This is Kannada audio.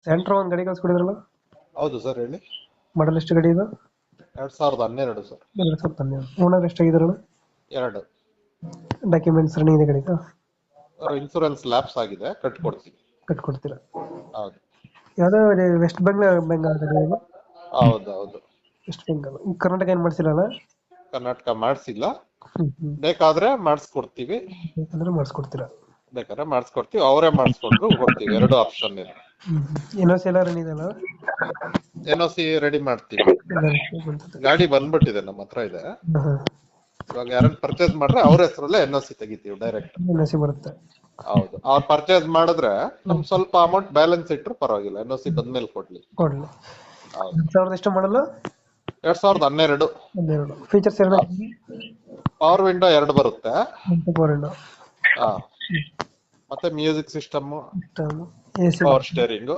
ಸೆಂಟ್ರೋ ಒಂದು ಗಾಡಿ ಕಳ್ಸ್ಕೊಡಿದ್ರಲ್ಲ, ಹೌದು ಸರ್, ಹೇಳಿ. ಮಾಡಲ್ ಎಷ್ಟು ಗಾಡಿ ಇದು? 2012 ಸರ್. 2012. ಓನರ್ ಎಷ್ಟಾಗಿದಾರಣ? 2. ಡಾಕ್ಯುಮೆಂಟ್ಸ್ ರನ್ನಿಂಗ್ ಇದೆ ಗಾಡಿದು? ಇನ್ಸೂರೆನ್ಸ್ ಲ್ಯಾಪ್ಸ್ ಆಗಿದೆ, ಕಟ್ಕೊಡ್ತೀವಿ. ಕಟ್ಕೊಡ್ತೀರಾ? ಹೌದು ಯಾವುದೋ ವೆಸ್ಟ್ ಬೆಂಗಾಲ್ ಗಾಡಿ ಇದು? ಹೌದು ಹೌದು. ವೆಸ್ಟ್ ಬೆಂಗಾಲ್. ಈ ಕರ್ನಾಟಕ ಏನು ಮಾಡಿಸಿರಲ್ಲ? ಕರ್ನಾಟಕ ಮಾಡಿಸಿಲ್ಲ, ಹ್ಞೂ. ಬೇಕಾದ್ರೆ ಮಾಡಿಸ್ಕೊಡ್ತೀವಿ. ಬೇಕಂದ್ರೆ ಮಾಡಿಸ್ಕೊಡ್ತೀರಾ? ಬೇಕಾದ್ರೆ ಮಾಡಿಸ್ಕೊಡ್ತೀವಿ, ಅವರೇ ಮಾಡಿಸ್ಕೊಂಡ್ರು ಕೊಡ್ತೀವಿ. 2 ಆಪ್ಷನ್ ಇದೆ. NOC ಎಲ್ಲ ರನ್ನಿಂಗ್ ಇದೆಯಲ್ಲ? NOC ರೆಡಿ ಮಾಡ್ತೀವಿ. ಬಂತದೆ. ಗಾಡಿ ಬಂದ್ಬಿಟ್ಟಿದೆ, ನಮ್ಮ ಹತ್ರ ಇದೆ. ಹಾಂ. ಇವಾಗ ಯಾರನ್ನ ಪರ್ಚೇಸ್ ಮಾಡ್ರೆ ಅವ್ರ ಹೆಸರಲ್ಲೇ NOC ತೆಗಿತೀವಿ ಡೈರೆಕ್ಟ್. NOC ಬರುತ್ತೆ. ಹೌದು, ಅವ್ರು ಪರ್ಚೇಸ್ ಮಾಡಿದ್ರೆ ನಮ್ ಸ್ವಲ್ಪ ಅಮೌಂಟ್ ಬ್ಯಾಲೆನ್ಸ್ ಇಟ್ರು ಪರವಾಗಿಲ್ಲ, NOC ಬಂದ್ಮೇಲೆ ಕೊಡ್ಲಿ. ಕೊಡಲಿ. ಹೌದು. 2000 ಎಷ್ಟು ಮಾಡಲ್ಲ? 2012. 12. ಫೀಚರ್ಸ್ ಏನು? ಪವರ್ ವಿಂಡೋ 2 ಬರುತ್ತೆ. ಫೋರ್ ಹಾ, ಮತ್ತೆ music system, AC power steering,